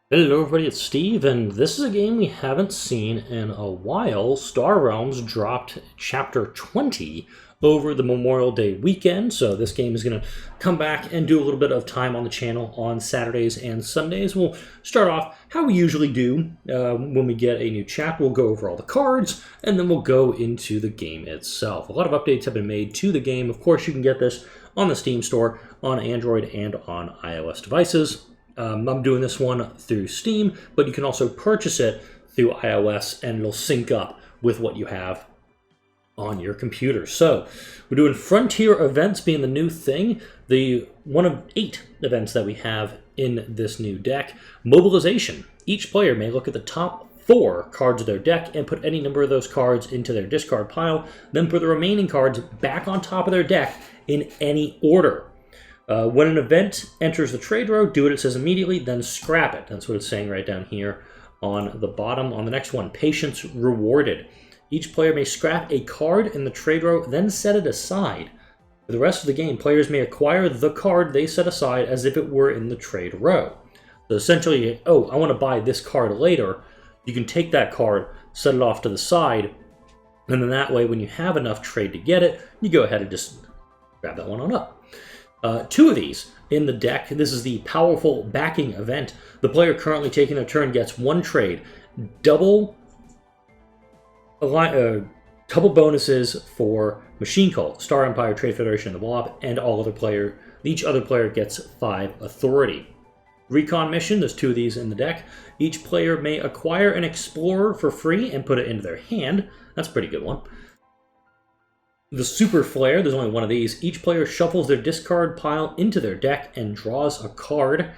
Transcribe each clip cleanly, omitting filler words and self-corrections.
Hello everybody, it's Steve, and this is a game we haven't seen in a while. Star Realms dropped Chapter 20 over the Memorial Day weekend, so this game is going to come back and do a little bit of time on the channel on Saturdays and Sundays. We'll start off how we usually do when we get a new chapter. We'll go over all the cards, and then we'll go into the game itself. A lot of updates have been made to the game. Of course, you can get this on the Steam store, on Android, and on iOS devices. I'm doing this one through Steam, but you can also purchase it through iOS, and it'll sync up with what you have on your computer. So we're doing Frontier events being the new thing, the one of 8 events that we have in this new deck. Mobilization. Each player may look at the top 4 cards of their deck and put any number of those cards into their discard pile, then put the remaining cards back on top of their deck in any order. When an event enters the trade row, do what it says immediately, then scrap it. That's what it's saying right down here on the bottom. On the next one, patience rewarded. Each player may scrap a card in the trade row, then set it aside. For the rest of the game, players may acquire the card they set aside as if it were in the trade row. So essentially, oh, I want to buy this card later. You can take that card, set it off to the side, and then that way, when you have enough trade to get it, you go ahead and just grab that one on up. 2 of these in the deck. This is the powerful backing event. The player currently taking their turn gets 1 trade, double bonuses for Machine Cult, Star Empire, Trade Federation, and the Blob, and each other player gets 5 authority. Recon mission, there's 2 of these in the deck. Each player may acquire an Explorer for free and put it into their hand. That's a pretty good one. The Super Flare, there's only 1 of these. Each player shuffles their discard pile into their deck and draws a card.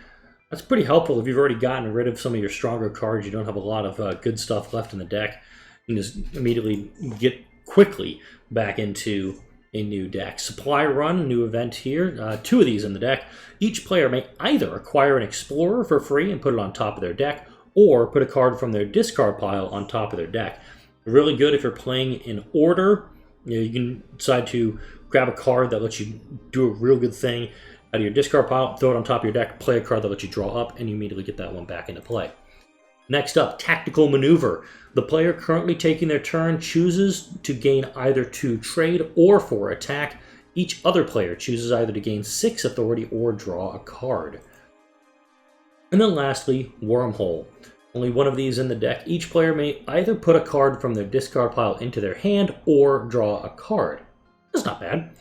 That's pretty helpful if you've already gotten rid of some of your stronger cards. You don't have a lot of good stuff left in the deck. You can just immediately get quickly back into a new deck. Supply Run, new event here. 2 of these in the deck. Each player may either acquire an Explorer for free and put it on top of their deck, or put a card from their discard pile on top of their deck. Really good if you're playing in order. You can decide to grab a card that lets you do a real good thing out of your discard pile, throw it on top of your deck, play a card that lets you draw up, and you immediately get that one back into play. Next up, Tactical Maneuver. The player currently taking their turn chooses to gain either 2 trade or 4 attack. Each other player chooses either to gain 6 authority or draw a card. And then lastly, Wormhole. Only 1 of these in the deck. Each player may either put a card from their discard pile into their hand or draw a card. That's not bad.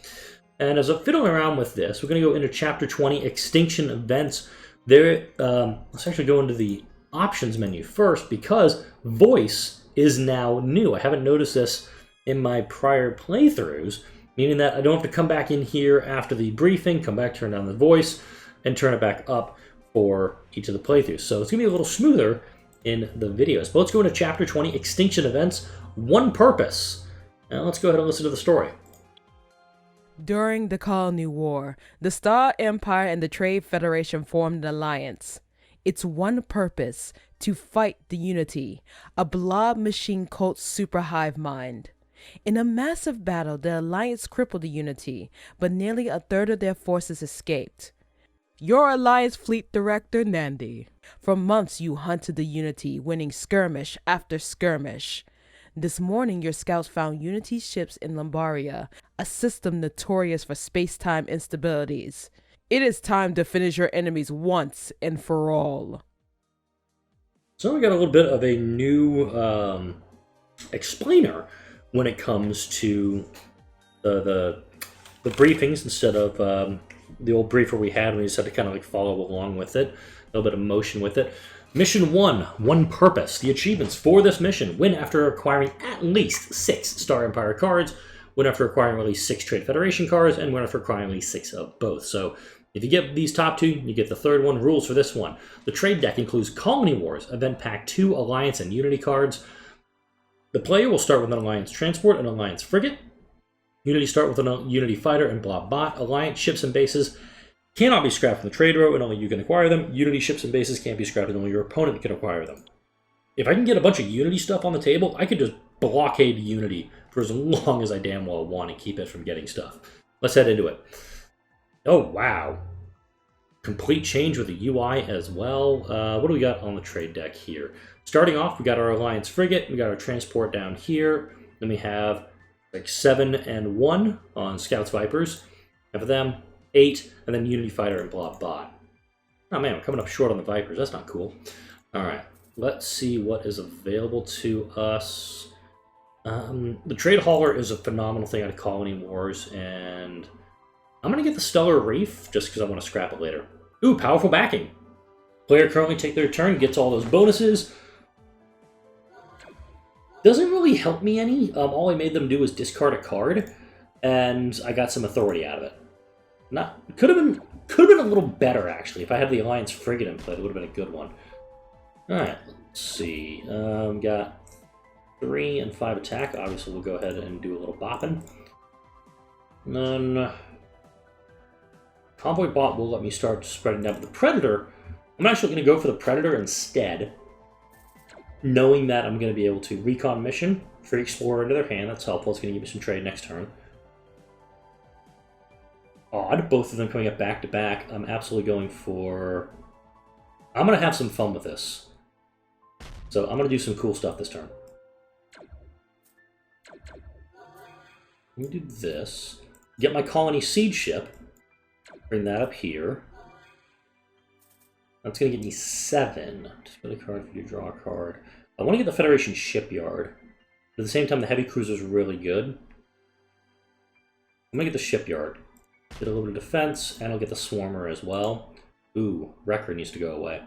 And as I'm fiddling around with this, we're going to go into Chapter 20, Extinction Events. Let's actually go into the options menu first, because voice is now new. I haven't noticed this in my prior playthroughs, meaning that I don't have to come back in here after the briefing, come back, turn down the voice, and turn it back up for each of the playthroughs. So it's going to be a little smoother in the videos. But let's go into Chapter 20, Extinction Events, One Purpose. Now let's go ahead and listen to the story. During the Colony War, the Star Empire and the Trade Federation formed an alliance. Its one purpose, to fight the Unity, a blob machine cult super hive mind. In a massive battle, the alliance crippled the Unity, but nearly a third of their forces escaped. Your Alliance Fleet Director, Nandi. For months you hunted the Unity, winning skirmish after skirmish. This morning your scouts found Unity ships in Lambaria, a system notorious for space-time instabilities. It is time to finish your enemies once and for all. So we got a little bit of a new explainer when it comes to the briefings, instead of the old briefer we had. We just had to kind of like follow along with it, a little bit of motion with it. Mission 1, One Purpose. The achievements for this mission: win after acquiring at least 6 Star Empire cards, win after acquiring at least 6 Trade Federation cards, and win after acquiring at least 6 of both. So if you get these top 2, you get the third one. Rules for this one: the trade deck includes Colony Wars, Event Pack 2, Alliance, and Unity cards. The player will start with an Alliance Transport and Alliance Frigate. Unity start with a Unity Fighter and Blob Bot. Alliance ships and bases cannot be scrapped from the trade row, and only you can acquire them. Unity ships and bases can't be scrapped, and only your opponent can acquire them. If I can get a bunch of Unity stuff on the table, I could just blockade Unity for as long as I damn well want and keep it from getting stuff. Let's head into it. Oh, wow. complete change with the UI as well. What do we got on the trade deck here? Starting off, we got our Alliance frigate, we got our transport down here, then we have like 7 and 1 on Scouts Vipers, and for them, 8, and then Unity Fighter and Blob Bot. Oh man, we're coming up short on the Vipers, that's not cool. Alright, let's see what is available to us. The Trade Hauler is a phenomenal thing out of Colony Wars, and I'm going to get the Stellar Reef just because I want to scrap it later. Ooh, powerful backing. Player currently take their turn, gets all those bonuses. Doesn't really help me any. All I made them do was discard a card, and I got some authority out of it. Could have been a little better actually. If I had the Alliance frigate in play, it would have been a good one. All right, let's see. Got 3 and 5 attack. Obviously, we'll go ahead and do a little bopping. And then Convoy Bot will let me start spreading down. But the Predator, I'm actually going to go for the Predator instead, knowing that I'm going to be able to recon mission, free Explorer into their hand. That's helpful. It's going to give me some trade next turn. Odd, both of them coming up back to back. I'm absolutely going for... I'm going to have some fun with this. So I'm going to do some cool stuff this turn. Let me do this. Get my Colony Siege Ship. Bring that up here. That's going to get me 7. Display a card if you draw a card. I want to get the Federation Shipyard. But at the same time, the Heavy Cruiser is really good. I'm going to get the Shipyard. Get a little bit of defense, and I'll get the Swarmer as well. Ooh, Wrecker needs to go away.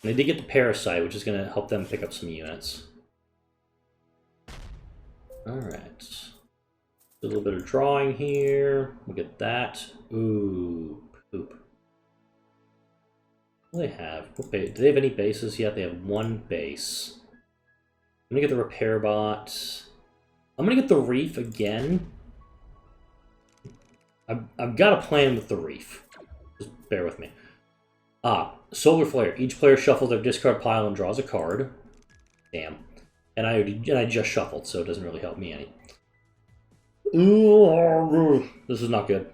And I did get the Parasite, which is going to help them pick up some units. Alright. A little bit of drawing here. We'll get that. Ooh, poop. What do they have? Do they have any bases yet? They have 1 base. I'm going to get the Repair Bot. I'm going to get the Reef again. I've got a plan with the Reef. Just bear with me. Solar Flare. Each player shuffles their discard pile and draws a card. Damn. And I just shuffled, so it doesn't really help me any. Ooh, this is not good.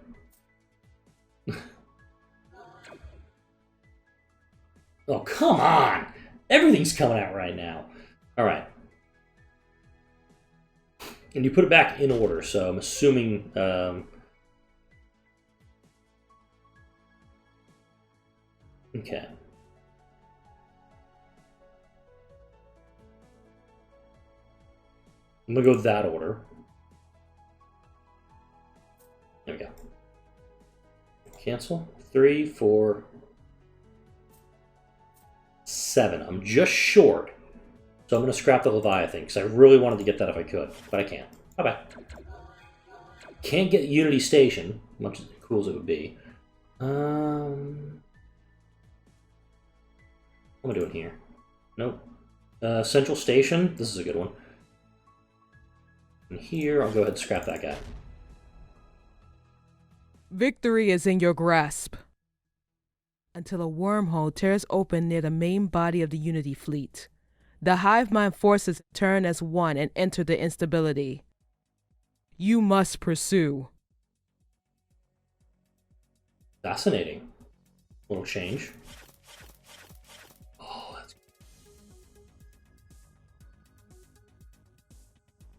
Oh, come on! Everything's coming out right now. Alright. And you put it back in order, so I'm assuming... Okay. I'm going to go that order. There we go. Cancel. 3, 4, 7. I'm just short. So I'm going to scrap the Leviathan, because I really wanted to get that if I could. But I can't. Bye-bye. Can't get Unity Station, much as cool as it would be. What am I doing here? Nope. Central Station. This is a good one. And here, I'll go ahead and scrap that guy. Victory is in your grasp. Until a wormhole tears open near the main body of the Unity fleet. The hive mind forces turn as one and enter the instability. You must pursue. Fascinating. Little change. Oh, that's...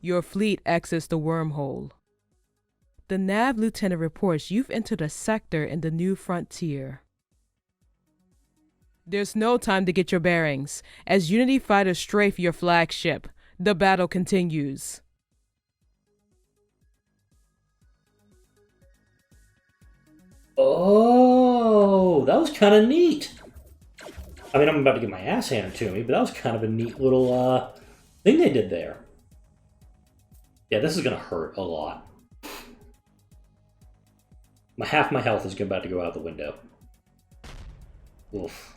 Your fleet exits the wormhole. The nav lieutenant reports you've entered a sector in the new frontier. There's no time to get your bearings. As Unity fighters strafe your flagship, the battle continues. Oh, that was kind of neat. I mean, I'm about to get my ass handed to me, but that was kind of a neat little thing they did there. Yeah, this is going to hurt a lot. Half my health is about to go out the window. Oof.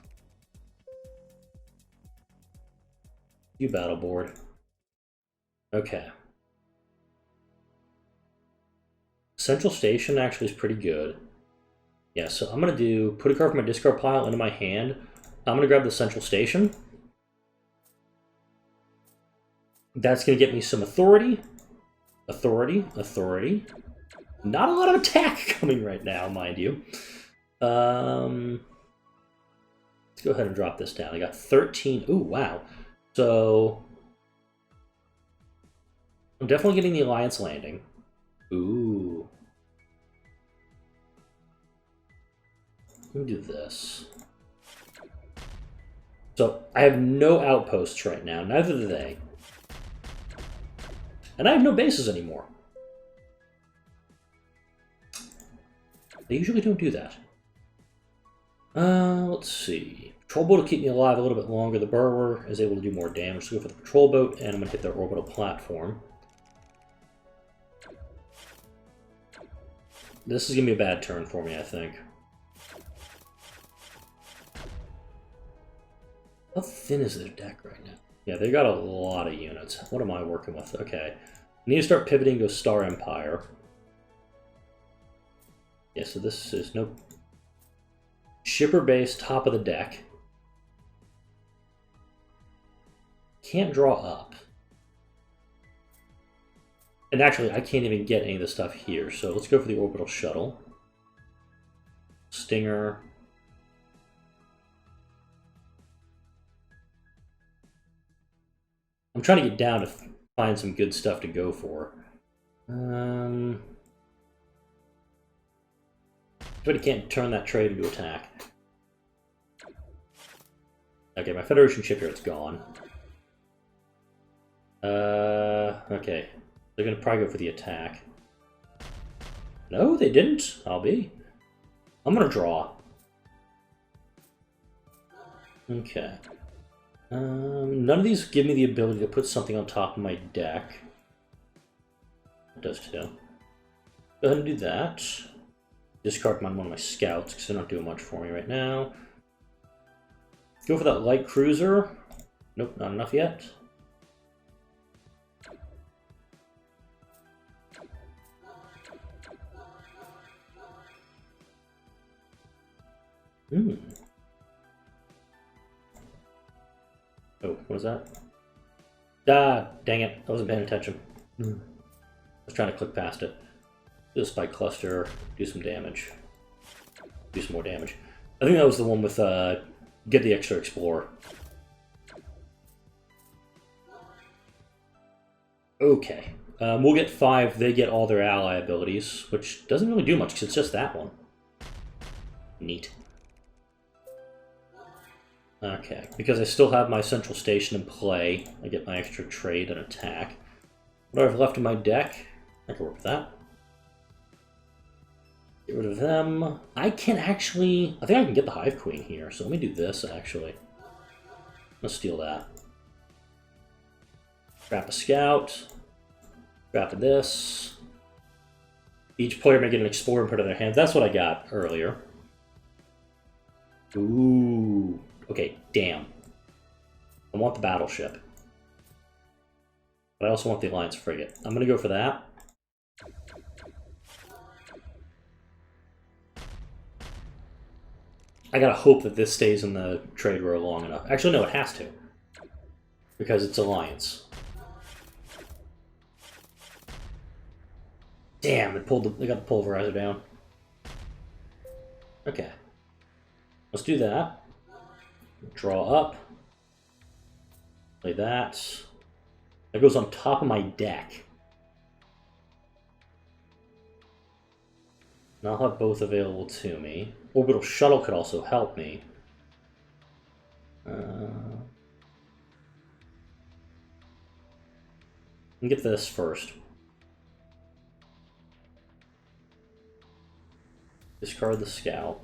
You battle board. Okay. Central Station actually is pretty good. Yeah, so I'm going to put a card from my discard pile into my hand. I'm going to grab the Central Station. That's going to get me some authority. Authority. Not a lot of attack coming right now, mind you. Let's go ahead and drop this down. I got 13. Ooh, wow. So I'm definitely getting the Alliance landing. Ooh. Let me do this. So I have no outposts right now. Neither do they. And I have no bases anymore. They usually don't do that. Let's see. Patrol boat will keep me alive a little bit longer. The burrower is able to do more damage. So go for the patrol boat, and I'm going to hit their orbital platform. This is going to be a bad turn for me, I think. How thin is their deck right now? Yeah, they got a lot of units. What am I working with? Okay. I need to start pivoting to Star Empire. Yeah, so this is no... Shipper base, top of the deck. Can't draw up. And actually, I can't even get any of the stuff here, so let's go for the orbital shuttle. Stinger. I'm trying to get down to find some good stuff to go for. But he can't turn that trade into attack. Okay, my Federation shipyard's gone. Okay. They're gonna probably go for the attack. No, they didn't. I'm gonna draw. Okay. None of these give me the ability to put something on top of my deck. It does too. Go ahead and do that. Discard one of my scouts because they're not doing much for me right now. Go for that light cruiser. Nope, not enough yet. Oh, what is that? Ah, dang it. I wasn't paying attention. I was trying to click past it. Do a spike cluster, do some damage. Do some more damage. I think that was the one with, get the extra explorer. Okay. We'll get 5, they get all their ally abilities, which doesn't really do much, because it's just that one. Neat. Okay, because I still have my central station in play, I get my extra trade and attack. What do I have left in my deck? I can work with that. Get rid of them. I can actually... I think I can get the Hive Queen here, so let me do this, actually. Let's steal that. Grab a Scout. Grab this. Each player may get an Explorer and put it in their hands. That's what I got earlier. Ooh. Okay, damn. I want the battleship. But I also want the Alliance frigate. I'm going to go for that. I gotta hope that this stays in the trade row long enough. Actually, no, it has to. Because it's Alliance. Damn, they got the pulverizer down. Okay. Let's do that. Draw up. Play that. That goes on top of my deck. And I'll have both available to me. Orbital shuttle could also help me. Get this first. Discard the scout.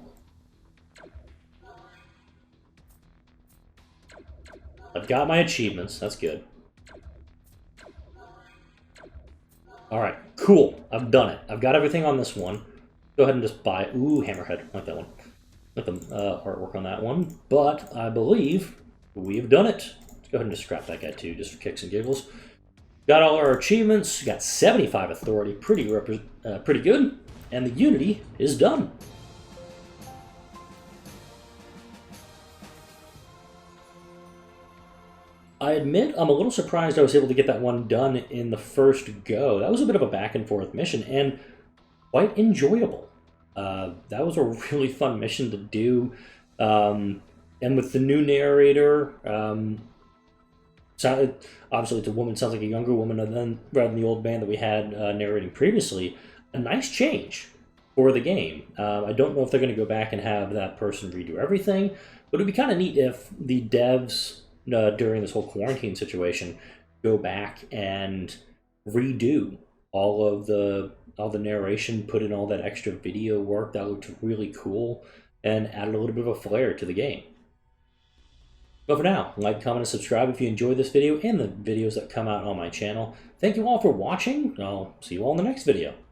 I've got my achievements, that's good. Alright, cool. I've done it. I've got everything on this one. Go ahead and just buy... Ooh, Hammerhead. I like that one. Like the artwork on that one. But I believe we've done it. Let's go ahead and just scrap that guy too, just for kicks and giggles. Got all our achievements. Got 75 authority. Pretty good. And the Unity is done. I admit I'm a little surprised I was able to get that one done in the first go. That was a bit of a back and forth mission and quite enjoyable. That was a really fun mission to do. And with the new narrator, obviously it's a woman, sounds like a younger woman rather than the old man that we had narrating previously. A nice change for the game. I don't know if they're going to go back and have that person redo everything, but it'd be kind of neat if the devs during this whole quarantine situation go back and redo all the narration, put in all that extra video work that looked really cool, and added a little bit of a flair to the game. But for now, like, comment, and subscribe if you enjoyed this video and the videos that come out on my channel. Thank you all for watching. I'll see you all in the next video.